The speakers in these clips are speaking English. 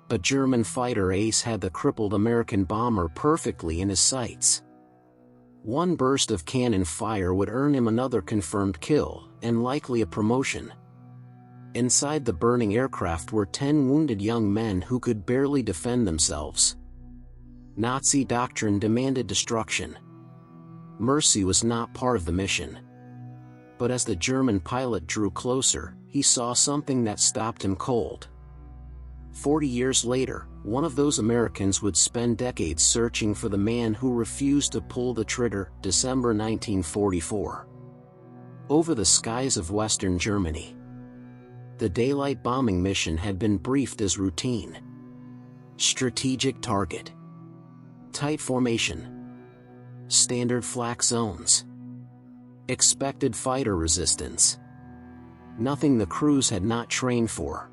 A German fighter ace had the crippled American bomber perfectly in his sights. One burst of cannon fire would earn him another confirmed kill, and likely a promotion. Inside the burning aircraft were 10 wounded young men who could barely defend themselves. Nazi doctrine demanded destruction. Mercy was not part of the mission. But as the German pilot drew closer, he saw something that stopped him cold. 40 years later, one of those Americans would spend decades searching for the man who refused to pull the trigger. December 1944. Over the skies of Western Germany. The daylight bombing mission had been briefed as routine. Strategic target. Tight formation. Standard flak zones. Expected fighter resistance. Nothing the crews had not trained for.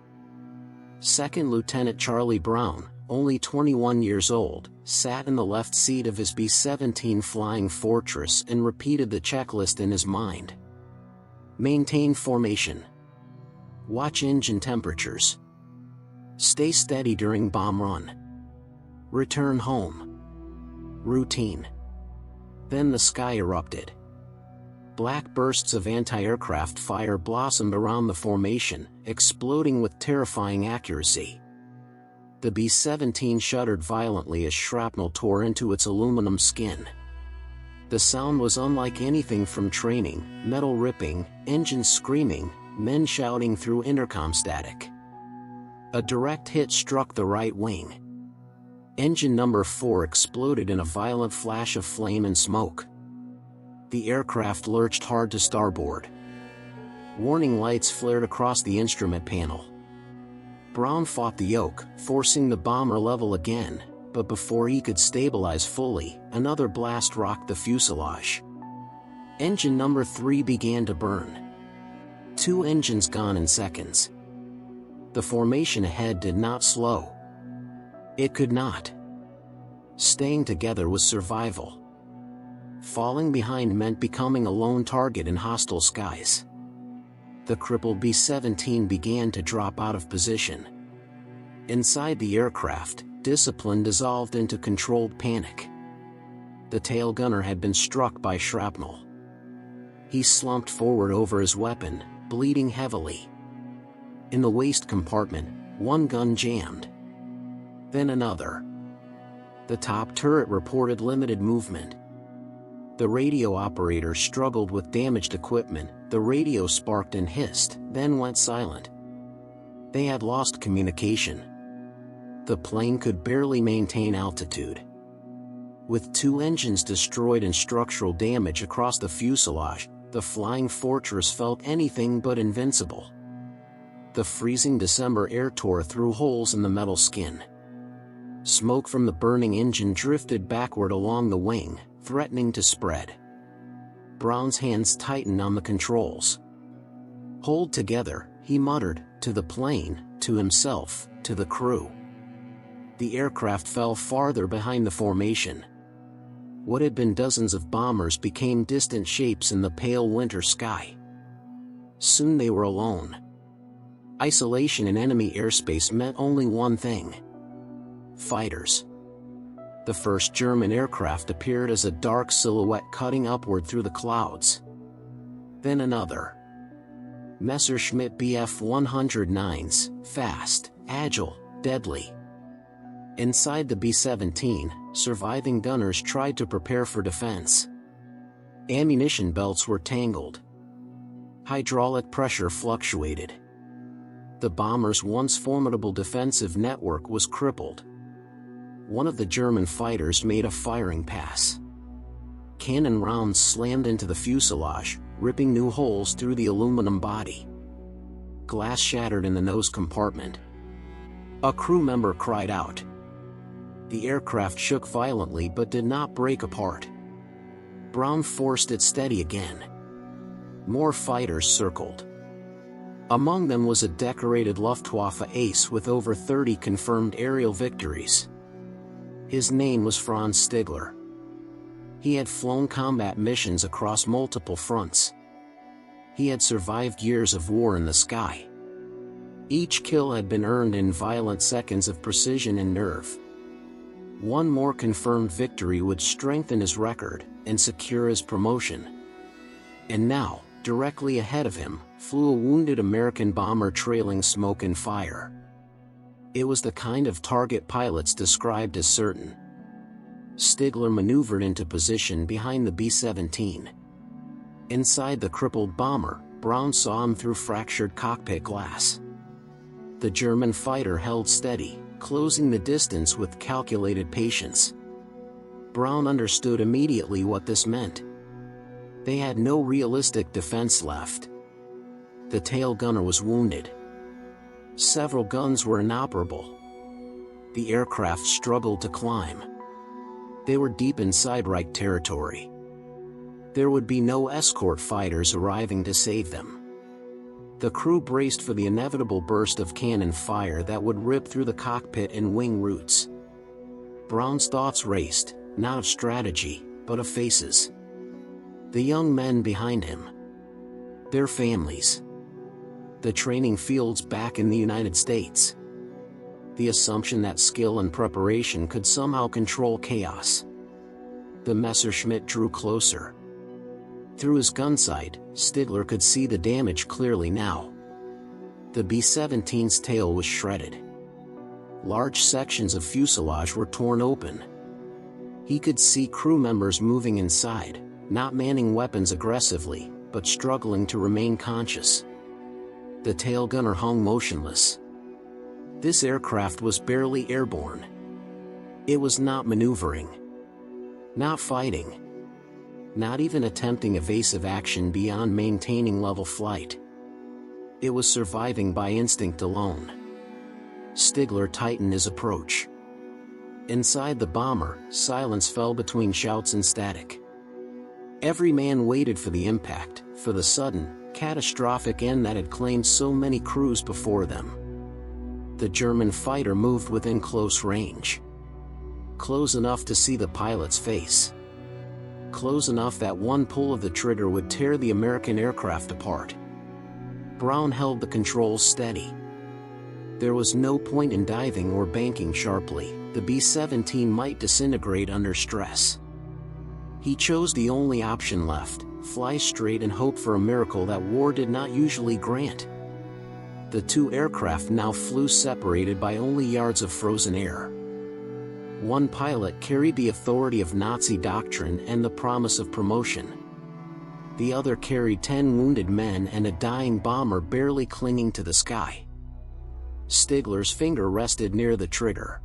Second Lieutenant Charlie Brown, only 21 years old, sat in the left seat of his B-17 Flying Fortress and repeated the checklist in his mind. Maintain formation. Watch engine temperatures. Stay steady during bomb run. Return home. Routine. Then the sky erupted. Black bursts of anti-aircraft fire blossomed around the formation, exploding with terrifying accuracy. The B-17 shuddered violently as shrapnel tore into its aluminum skin. The sound was unlike anything from training: metal ripping, engines screaming, men shouting through intercom static. A direct hit struck the right wing. Engine number 4 exploded in a violent flash of flame and smoke. The aircraft lurched hard to starboard. Warning lights flared across the instrument panel. Brown fought the yoke, forcing the bomber level again, but before he could stabilize fully, another blast rocked the fuselage. Engine number 3 began to burn. 2 engines gone in seconds. The formation ahead did not slow. It could not. Staying together was survival. Falling behind meant becoming a lone target in hostile skies. The crippled B-17 began to drop out of position. Inside the aircraft, discipline dissolved into controlled panic. The tail gunner had been struck by shrapnel. He slumped forward over his weapon, bleeding heavily. In the waist compartment, one gun jammed. Then another. The top turret reported limited movement. The radio operator struggled with damaged equipment. The radio sparked and hissed, then went silent. They had lost communication. The plane could barely maintain altitude. With 2 engines destroyed and structural damage across the fuselage, the Flying Fortress felt anything but invincible. The freezing December air tore through holes in the metal skin. Smoke from the burning engine drifted backward along the wing, threatening to spread. Brown's hands tightened on the controls. "Hold together," he muttered, to the plane, to himself, to the crew. The aircraft fell farther behind the formation. What had been dozens of bombers became distant shapes in the pale winter sky. Soon they were alone. Isolation in enemy airspace meant only one thing: fighters. The first German aircraft appeared as a dark silhouette cutting upward through the clouds. Then another. Messerschmitt Bf-109s, fast, agile, deadly. Inside the B-17, surviving gunners tried to prepare for defense. Ammunition belts were tangled. Hydraulic pressure fluctuated. The bomber's once formidable defensive network was crippled. One of the German fighters made a firing pass. Cannon rounds slammed into the fuselage, ripping new holes through the aluminum body. Glass shattered in the nose compartment. A crew member cried out. The aircraft shook violently but did not break apart. Brown forced it steady again. More fighters circled. Among them was a decorated Luftwaffe ace with over 30 confirmed aerial victories. His name was Franz Stigler. He had flown combat missions across multiple fronts. He had survived years of war in the sky. Each kill had been earned in violent seconds of precision and nerve. One more confirmed victory would strengthen his record and secure his promotion. And now, directly ahead of him, flew a wounded American bomber trailing smoke and fire. It was the kind of target pilots described as certain. Stigler maneuvered into position behind the B-17. Inside the crippled bomber, Brown saw him through fractured cockpit glass. The German fighter held steady, closing the distance with calculated patience. Brown understood immediately what this meant. They had no realistic defense left. The tail gunner was wounded. Several guns were inoperable. The aircraft struggled to climb. They were deep inside Reich territory. There would be no escort fighters arriving to save them. The crew braced for the inevitable burst of cannon fire that would rip through the cockpit and wing roots. Brown's thoughts raced, not of strategy, but of faces. The young men behind him. Their families. The training fields back in the United States. The assumption that skill and preparation could somehow control chaos. The Messerschmitt drew closer. Through his gun sight, Stigler could see the damage clearly now. The B-17's tail was shredded. Large sections of fuselage were torn open. He could see crew members moving inside, not manning weapons aggressively, but struggling to remain conscious. The tail gunner hung motionless. This aircraft was barely airborne. It was not maneuvering. Not fighting. Not even attempting evasive action beyond maintaining level flight. It was surviving by instinct alone. Stigler tightened his approach. Inside the bomber, silence fell between shouts and static. Every man waited for the impact, for the sudden, catastrophic end that had claimed so many crews before them. The German fighter moved within close range. Close enough to see the pilot's face. Close enough that one pull of the trigger would tear the American aircraft apart. Brown held the controls steady. There was no point in diving or banking sharply. The B-17 might disintegrate under stress. He chose the only option left: fly straight and hope for a miracle that war did not usually grant. The two aircraft now flew separated by only yards of frozen air. One pilot carried the authority of Nazi doctrine and the promise of promotion. The other carried 10 wounded men and a dying bomber barely clinging to the sky. Stigler's finger rested near the trigger.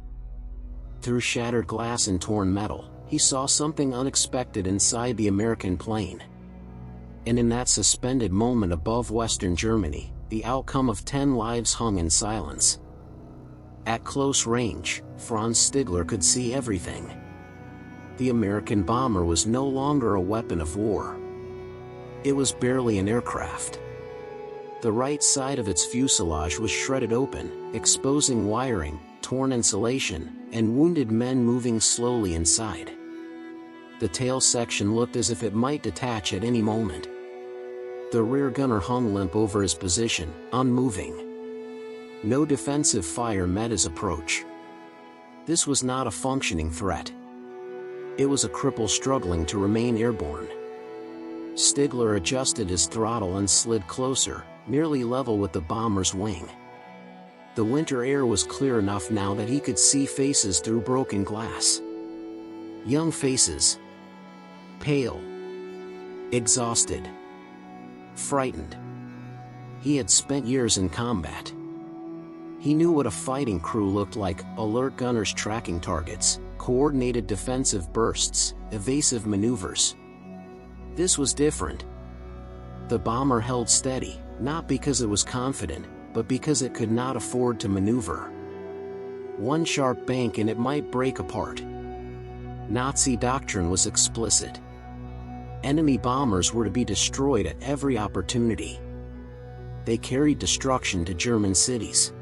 Through shattered glass and torn metal, he saw something unexpected inside the American plane. And in that suspended moment above Western Germany, the outcome of 10 lives hung in silence. At close range, Franz Stigler could see everything. The American bomber was no longer a weapon of war. It was barely an aircraft. The right side of its fuselage was shredded open, exposing wiring, torn insulation, and wounded men moving slowly inside. The tail section looked as if it might detach at any moment. The rear gunner hung limp over his position, unmoving. No defensive fire met his approach. This was not a functioning threat. It was a cripple struggling to remain airborne. Stigler adjusted his throttle and slid closer, nearly level with the bomber's wing. The winter air was clear enough now that he could see faces through broken glass. Young faces. Pale. Exhausted. Frightened. He had spent years in combat. He knew what a fighting crew looked like: alert gunners tracking targets, coordinated defensive bursts, evasive maneuvers. This was different. The bomber held steady, not because it was confident, but because it could not afford to maneuver. One sharp bank and it might break apart. Nazi doctrine was explicit. Enemy bombers were to be destroyed at every opportunity. They carried destruction to German cities.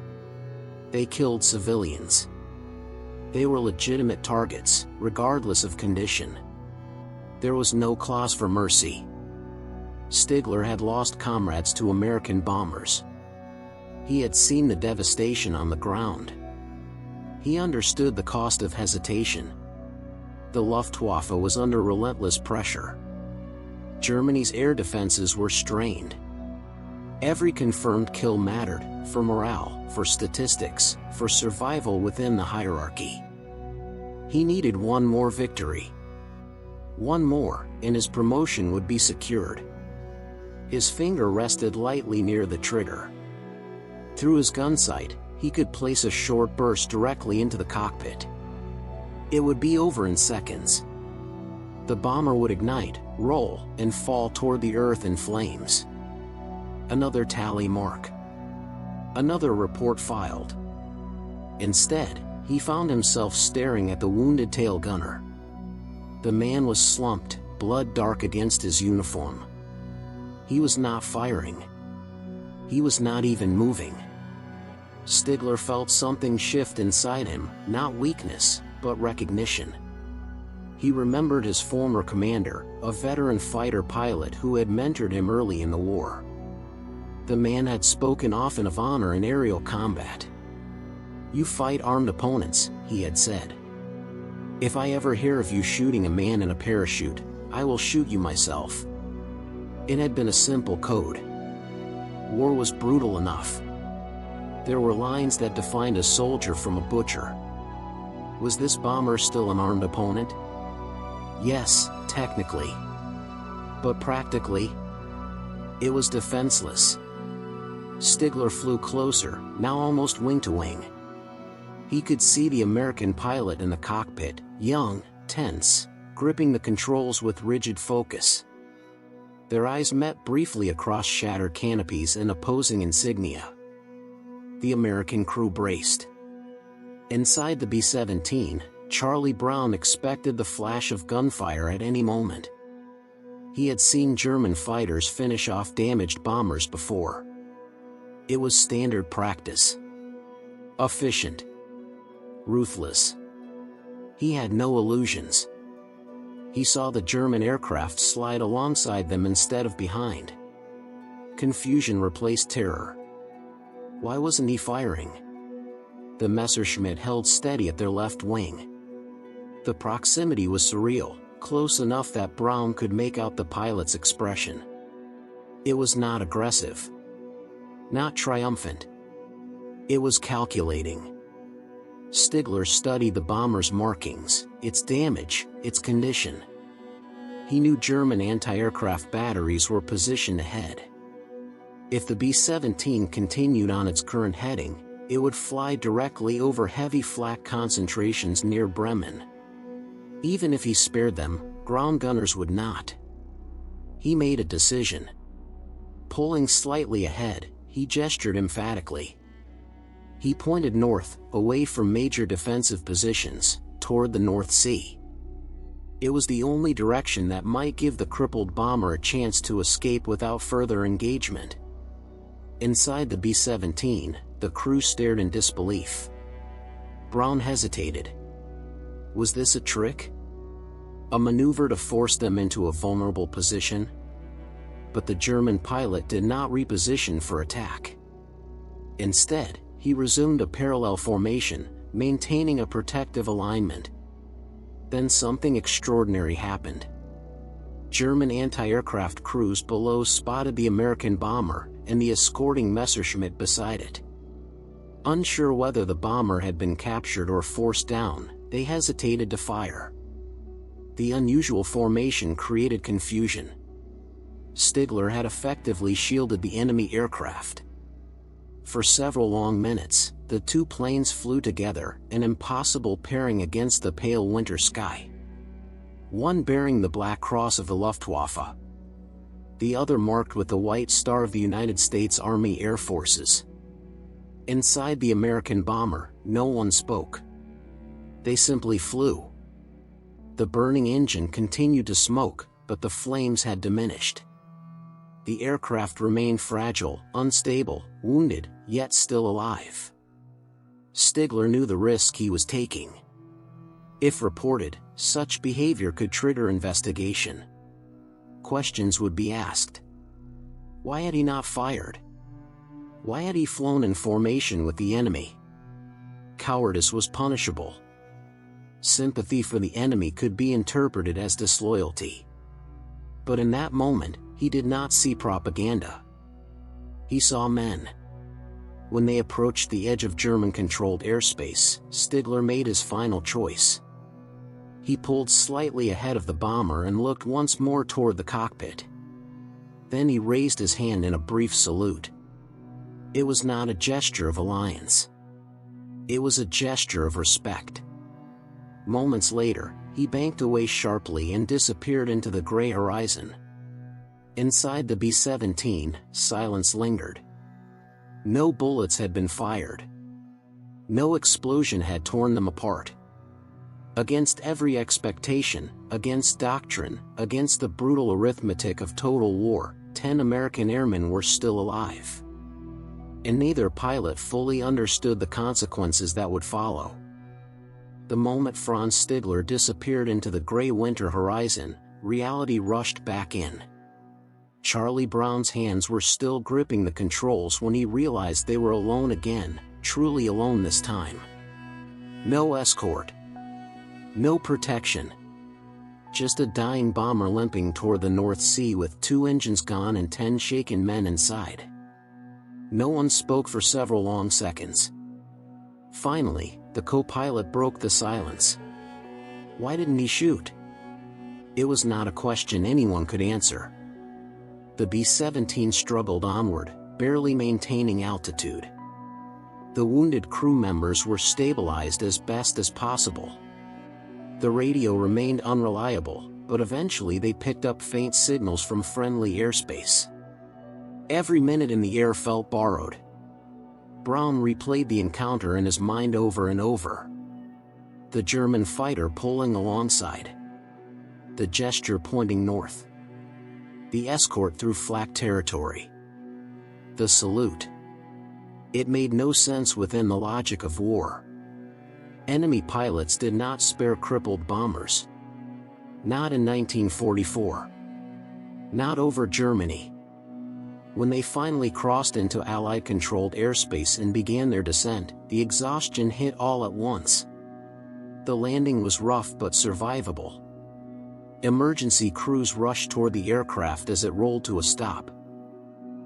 They killed civilians. They were legitimate targets, regardless of condition. There was no clause for mercy. Stigler had lost comrades to American bombers. He had seen the devastation on the ground. He understood the cost of hesitation. The Luftwaffe was under relentless pressure. Germany's air defenses were strained. Every confirmed kill mattered, for morale, for statistics, for survival within the hierarchy. He needed one more victory. One more, and his promotion would be secured. His finger rested lightly near the trigger. Through his gun sight, he could place a short burst directly into the cockpit. It would be over in seconds. The bomber would ignite, roll, and fall toward the earth in flames. Another tally mark. Another report filed. Instead, he found himself staring at the wounded tail gunner. The man was slumped, blood dark against his uniform. He was not firing. He was not even moving. Stigler felt something shift inside him, not weakness, but recognition. He remembered his former commander, a veteran fighter pilot who had mentored him early in the war. The man had spoken often of honor in aerial combat. "You fight armed opponents," he had said. "If I ever hear of you shooting a man in a parachute, I will shoot you myself." It had been a simple code. War was brutal enough. There were lines that defined a soldier from a butcher. Was this bomber still an armed opponent? Yes, technically. But practically, it was defenseless. Stigler flew closer, now almost wing to wing. He could see the American pilot in the cockpit, young, tense, gripping the controls with rigid focus. Their eyes met briefly across shattered canopies and opposing insignia. The American crew braced. Inside the B-17, Charlie Brown expected the flash of gunfire at any moment. He had seen German fighters finish off damaged bombers before. It was standard practice. Efficient. Ruthless. He had no illusions. He saw the German aircraft slide alongside them instead of behind. Confusion replaced terror. Why wasn't he firing? The Messerschmitt held steady at their left wing. The proximity was surreal, close enough that Brown could make out the pilot's expression. It was not aggressive. Not triumphant. It was calculating. Stigler studied the bomber's markings, its damage, its condition. He knew German anti-aircraft batteries were positioned ahead. If the B-17 continued on its current heading, it would fly directly over heavy flak concentrations near Bremen. Even if he spared them, ground gunners would not. He made a decision. Pulling slightly ahead, he gestured emphatically. He pointed north, away from major defensive positions, toward the North Sea. It was the only direction that might give the crippled bomber a chance to escape without further engagement. Inside the B-17, the crew stared in disbelief. Brown hesitated. Was this a trick? A maneuver to force them into a vulnerable position? But the German pilot did not reposition for attack. Instead, he resumed a parallel formation, maintaining a protective alignment. Then something extraordinary happened. German anti-aircraft crews below spotted the American bomber and the escorting Messerschmitt beside it. Unsure whether the bomber had been captured or forced down, they hesitated to fire. The unusual formation created confusion. Stigler had effectively shielded the enemy aircraft. For several long minutes, the two planes flew together, an impossible pairing against the pale winter sky. One bearing the black cross of the Luftwaffe. The other marked with the white star of the United States Army Air Forces. Inside the American bomber, no one spoke. They simply flew. The burning engine continued to smoke, but the flames had diminished. The aircraft remained fragile, unstable, wounded, yet still alive. Stigler knew the risk he was taking. If reported, such behavior could trigger investigation. Questions would be asked. Why had he not fired? Why had he flown in formation with the enemy? Cowardice was punishable. Sympathy for the enemy could be interpreted as disloyalty. But in that moment, he did not see propaganda. He saw men. When they approached the edge of German-controlled airspace, Stigler made his final choice. He pulled slightly ahead of the bomber and looked once more toward the cockpit. Then he raised his hand in a brief salute. It was not a gesture of alliance. It was a gesture of respect. Moments later, he banked away sharply and disappeared into the gray horizon. Inside the B-17, silence lingered. No bullets had been fired. No explosion had torn them apart. Against every expectation, against doctrine, against the brutal arithmetic of total war, 10 American airmen were still alive. And neither pilot fully understood the consequences that would follow. The moment Franz Stigler disappeared into the gray winter horizon, reality rushed back in. Charlie Brown's hands were still gripping the controls when he realized they were alone again, truly alone this time. No escort. No protection. Just a dying bomber limping toward the North Sea with 2 engines gone and 10 shaken men inside. No one spoke for several long seconds. Finally, the co-pilot broke the silence. Why didn't he shoot? It was not a question anyone could answer. The B-17 struggled onward, barely maintaining altitude. The wounded crew members were stabilized as best as possible. The radio remained unreliable, but eventually they picked up faint signals from friendly airspace. Every minute in the air felt borrowed. Brown replayed the encounter in his mind over and over. The German fighter pulling alongside. The gesture pointing north. The escort through flak territory. The salute. It made no sense within the logic of war. Enemy pilots did not spare crippled bombers. Not in 1944. Not over Germany. When they finally crossed into Allied-controlled airspace and began their descent, the exhaustion hit all at once. The landing was rough but survivable. Emergency crews rushed toward the aircraft as it rolled to a stop.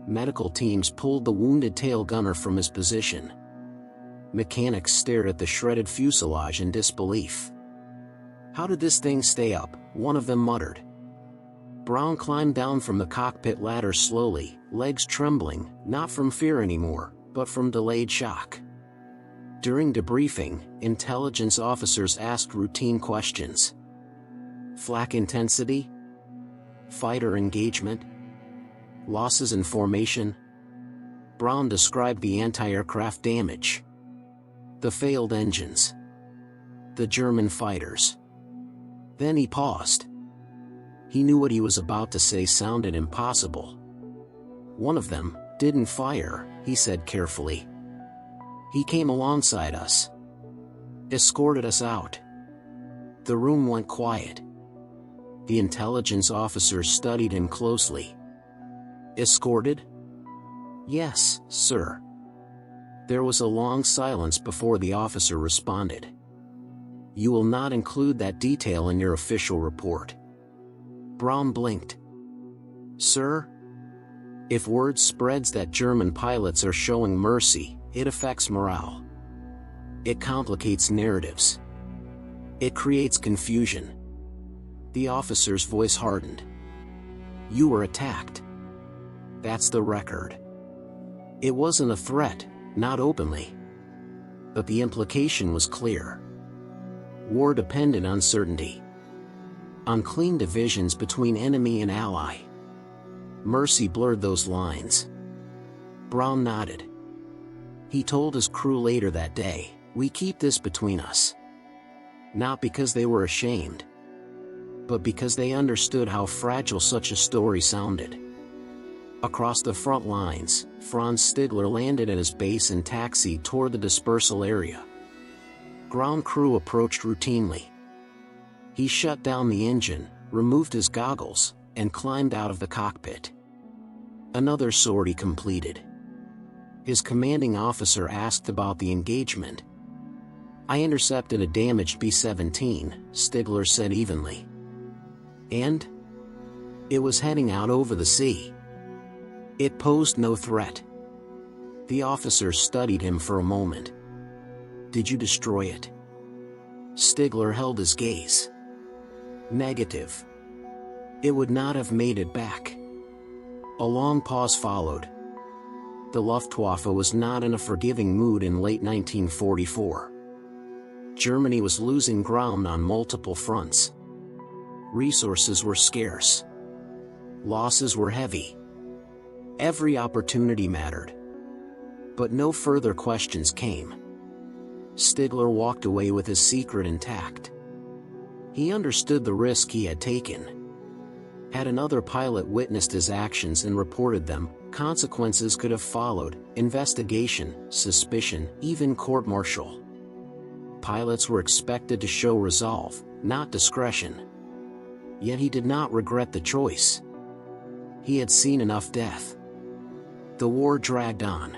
Medical teams pulled the wounded tail gunner from his position. Mechanics stared at the shredded fuselage in disbelief. "How did this thing stay up?" one of them muttered. Brown climbed down from the cockpit ladder slowly, legs trembling, not from fear anymore, but from delayed shock. During debriefing, intelligence officers asked routine questions. Flak intensity? Fighter engagement? Losses in formation? Brown described the anti-aircraft damage. The failed engines. The German fighters. Then he paused. He knew what he was about to say sounded impossible. "One of them didn't fire," he said carefully. "He came alongside us. Escorted us out." The room went quiet. The intelligence officers studied him closely. "Escorted?" "Yes, sir." There was a long silence before the officer responded. "You will not include that detail in your official report." Brown blinked. "Sir? If word spreads that German pilots are showing mercy, it affects morale. It complicates narratives. It creates confusion." The officer's voice hardened. "You were attacked. That's the record. It wasn't a threat, not openly. But the implication was clear. War depended on certainty. On clean divisions between enemy and ally. Mercy blurred those lines." Brown nodded. He told his crew later that day, "We keep this between us." Not because they were ashamed, but because they understood how fragile such a story sounded. Across the front lines, Franz Stigler landed at his base and taxied toward the dispersal area. Ground crew approached routinely. He shut down the engine, removed his goggles, and climbed out of the cockpit. Another sortie completed. His commanding officer asked about the engagement. "I intercepted a damaged B-17, Stigler said evenly. "And?" "It was heading out over the sea. It posed no threat." The officer studied him for a moment. "Did you destroy it?" Stigler held his gaze. "Negative. It would not have made it back." A long pause followed. The Luftwaffe was not in a forgiving mood in late 1944. Germany was losing ground on multiple fronts. Resources were scarce. Losses were heavy. Every opportunity mattered. But no further questions came. Stigler walked away with his secret intact. He understood the risk he had taken. Had another pilot witnessed his actions and reported them, consequences could have followed: investigation, suspicion, even court-martial. Pilots were expected to show resolve, not discretion. Yet he did not regret the choice. He had seen enough death. The war dragged on.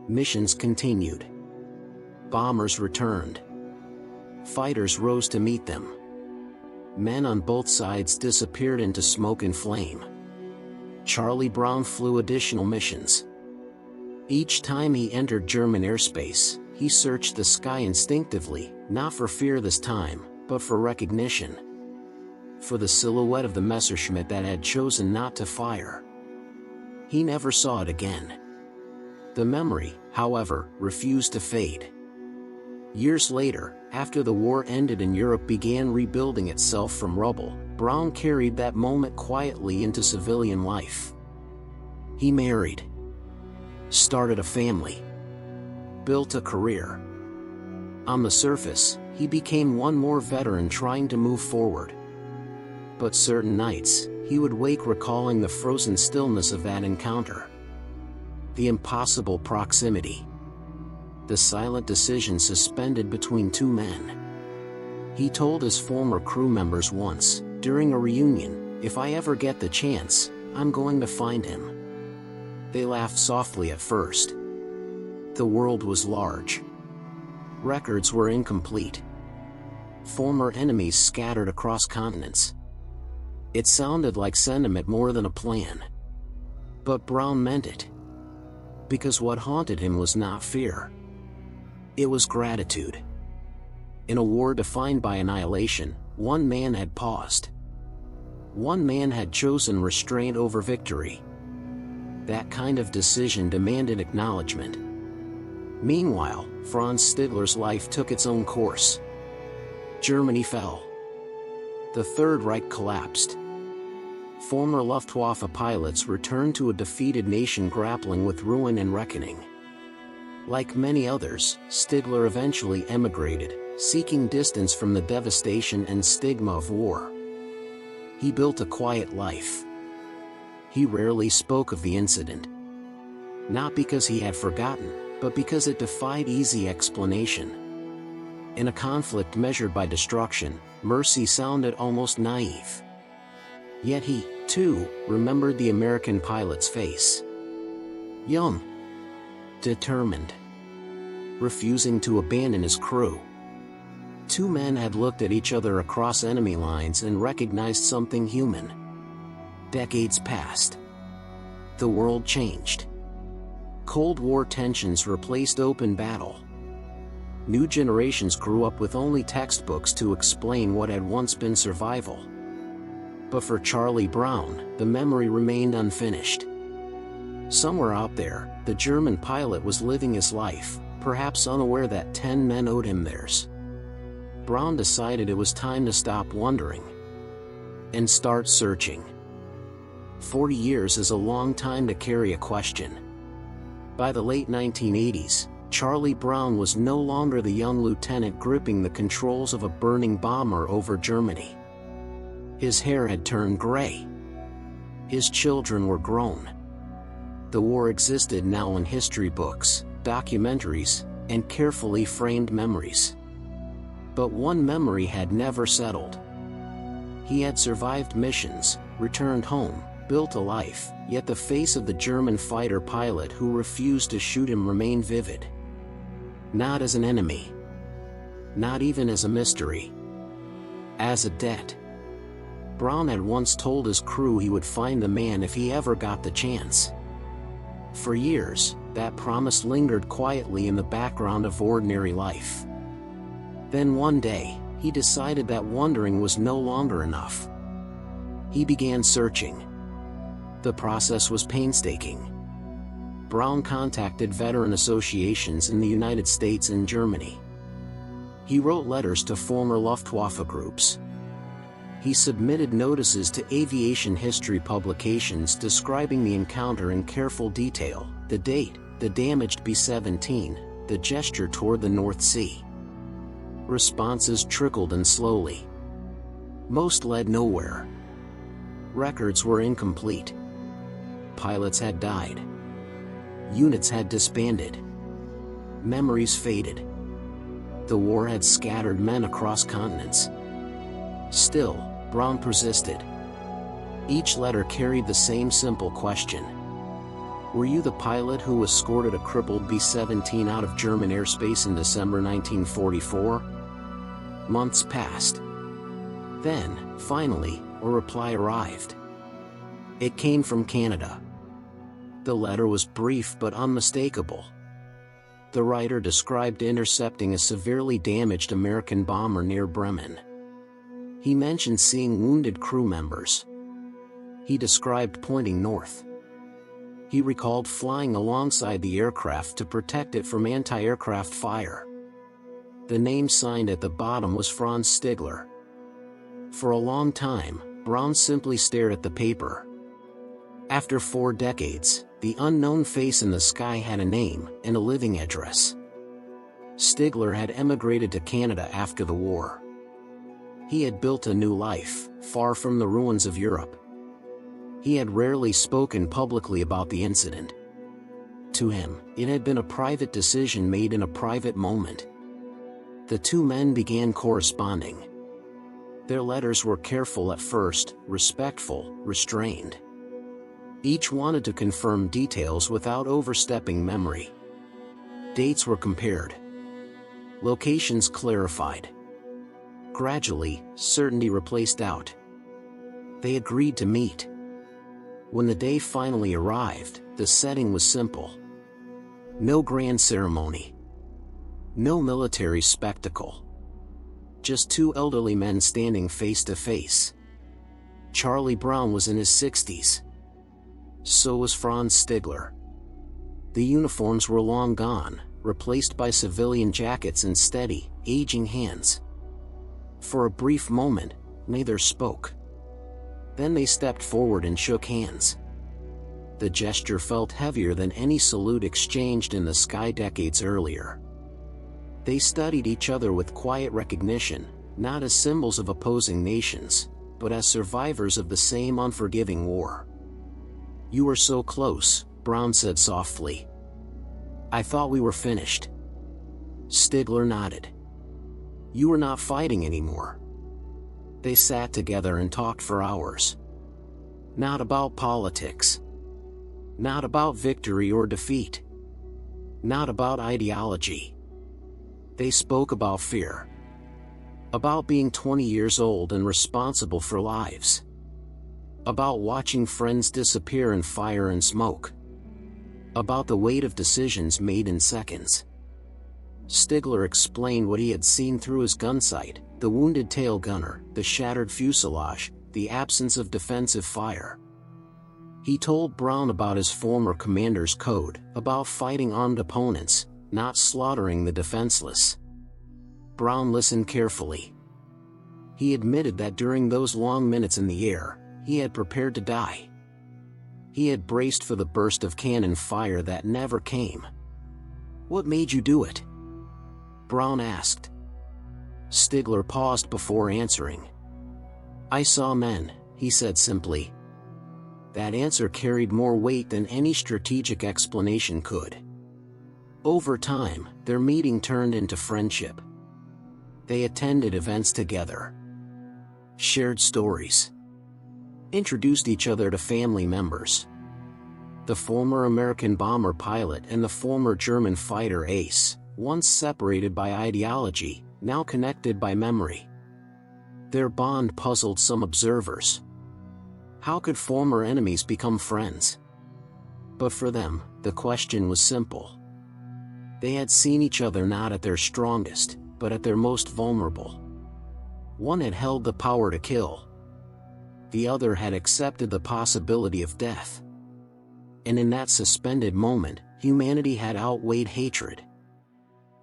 Missions continued. Bombers returned. Fighters rose to meet them. Men on both sides disappeared into smoke and flame. Charlie Brown flew additional missions. Each time he entered German airspace, he searched the sky instinctively, not for fear this time, but for recognition. For the silhouette of the Messerschmitt that had chosen not to fire. He never saw it again. The memory, however, refused to fade. Years later, after the war ended and Europe began rebuilding itself from rubble, Brown carried that moment quietly into civilian life. He married. Started a family. Built a career. On the surface, he became one more veteran trying to move forward. But certain nights, he would wake recalling the frozen stillness of that encounter. The impossible proximity. The silent decision suspended between two men. He told his former crew members once, during a reunion, "If I ever get the chance, I'm going to find him." They laughed softly at first. The world was large. Records were incomplete. Former enemies scattered across continents. It sounded like sentiment more than a plan. But Brown meant it. Because what haunted him was not fear. It was gratitude. In a war defined by annihilation, one man had paused. One man had chosen restraint over victory. That kind of decision demanded acknowledgement. Meanwhile, Franz Stigler's life took its own course. Germany fell. The Third Reich collapsed. Former Luftwaffe pilots returned to a defeated nation grappling with ruin and reckoning. Like many others, Stigler eventually emigrated, seeking distance from the devastation and stigma of war. He built a quiet life. He rarely spoke of the incident. Not because he had forgotten, but because it defied easy explanation. In a conflict measured by destruction, mercy sounded almost naive. Yet he, too, remembered the American pilot's face. Young. Determined. Refusing to abandon his crew. Two men had looked at each other across enemy lines and recognized something human. Decades passed. The world changed. Cold War tensions replaced open battle. New generations grew up with only textbooks to explain what had once been survival. But for Charlie Brown, the memory remained unfinished. Somewhere out there, the German pilot was living his life, perhaps unaware that 10 men owed him theirs. Brown decided it was time to stop wondering and start searching. 40 years is a long time to carry a question. By the late 1980s, Charlie Brown was no longer the young lieutenant gripping the controls of a burning bomber over Germany. His hair had turned gray. His children were grown. The war existed now in history books, documentaries, and carefully framed memories. But one memory had never settled. He had survived missions, returned home, built a life, yet the face of the German fighter pilot who refused to shoot him remained vivid. Not as an enemy. Not even as a mystery. As a debt. Brown had once told his crew he would find the man if he ever got the chance. For years, that promise lingered quietly in the background of ordinary life. Then one day, he decided that wondering was no longer enough. He began searching. The process was painstaking. Brown contacted veteran associations in the United States and Germany. He wrote letters to former Luftwaffe groups. He submitted notices to aviation history publications describing the encounter in careful detail, the date, the damaged B-17, the gesture toward the North Sea. Responses trickled in slowly. Most led nowhere. Records were incomplete. Pilots had died. Units had disbanded. Memories faded. The war had scattered men across continents. Still, Brown persisted. Each letter carried the same simple question. Were you the pilot who escorted a crippled B-17 out of German airspace in December 1944? Months passed. Then, finally, a reply arrived. It came from Canada. The letter was brief but unmistakable. The writer described intercepting a severely damaged American bomber near Bremen. He mentioned seeing wounded crew members. He described pointing north. He recalled flying alongside the aircraft to protect it from anti-aircraft fire. The name signed at the bottom was Franz Stigler. For a long time, Brown simply stared at the paper. After 4 decades, the unknown face in the sky had a name and a living address. Stigler had emigrated to Canada after the war. He had built a new life, far from the ruins of Europe. He had rarely spoken publicly about the incident. To him, it had been a private decision made in a private moment. The two men began corresponding. Their letters were careful at first, respectful, restrained. Each wanted to confirm details without overstepping memory. Dates were compared. Locations clarified. Gradually, certainty replaced doubt. They agreed to meet. When the day finally arrived, the setting was simple. No grand ceremony. No military spectacle. Just 2 elderly men standing face to face. Charlie Brown was in his 60s. So was Franz Stigler. The uniforms were long gone, replaced by civilian jackets and steady, aging hands. For a brief moment, neither spoke. Then they stepped forward and shook hands. The gesture felt heavier than any salute exchanged in the sky decades earlier. They studied each other with quiet recognition, not as symbols of opposing nations, but as survivors of the same unforgiving war. "You were so close," Brown said softly. "I thought we were finished." Stigler nodded. "You were not fighting anymore." They sat together and talked for hours. Not about politics. Not about victory or defeat. Not about ideology. They spoke about fear. About being 20 years old and responsible for lives. About watching friends disappear in fire and smoke. About the weight of decisions made in seconds. Stigler explained what he had seen through his gun sight: the wounded tail gunner, the shattered fuselage, the absence of defensive fire. He told Brown about his former commander's code, about fighting armed opponents, not slaughtering the defenseless. Brown listened carefully. He admitted that during those long minutes in the air, he had prepared to die. He had braced for the burst of cannon fire that never came. "What made you do it?" Brown asked. Stigler paused before answering. "I saw men," he said simply. That answer carried more weight than any strategic explanation could. Over time, their meeting turned into friendship. They attended events together. Shared stories. introduced each other to family members. The former American bomber pilot and the former German fighter ace, once separated by ideology, now connected by memory. Their bond puzzled some observers. How could former enemies become friends? But for them, the question was simple. They had seen each other not at their strongest, but at their most vulnerable. One had held the power to kill. The other had accepted the possibility of death. And in that suspended moment, humanity had outweighed hatred.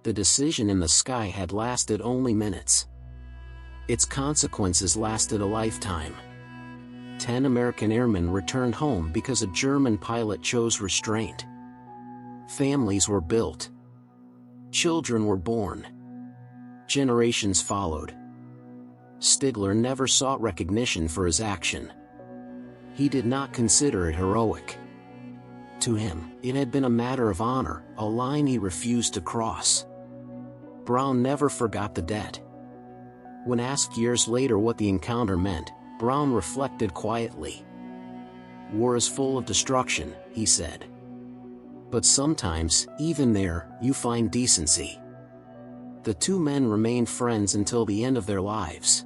The decision in the sky had lasted only minutes. Its consequences lasted a lifetime. 10 American airmen returned home because a German pilot chose restraint. Families were built. Children were born. Generations followed. Stigler never sought recognition for his action. He did not consider it heroic. To him, it had been a matter of honor, a line he refused to cross. Brown never forgot the debt. When asked years later what the encounter meant, Brown reflected quietly. "War is full of destruction," he said. "But sometimes, even there, you find decency." The two men remained friends until the end of their lives.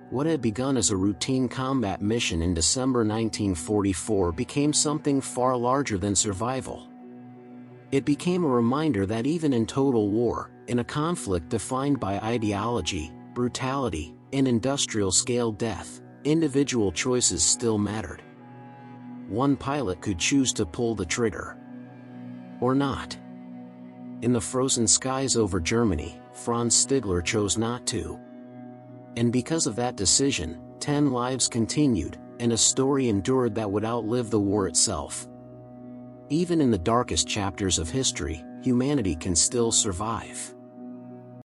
What had begun as a routine combat mission in December 1944 became something far larger than survival. It became a reminder that even in total war, in a conflict defined by ideology, brutality, and industrial-scale death, individual choices still mattered. One pilot could choose to pull the trigger. Or not. In the frozen skies over Germany, Franz Stigler chose not to. And because of that decision, 10 lives continued, and a story endured that would outlive the war itself. Even in the darkest chapters of history, humanity can still survive.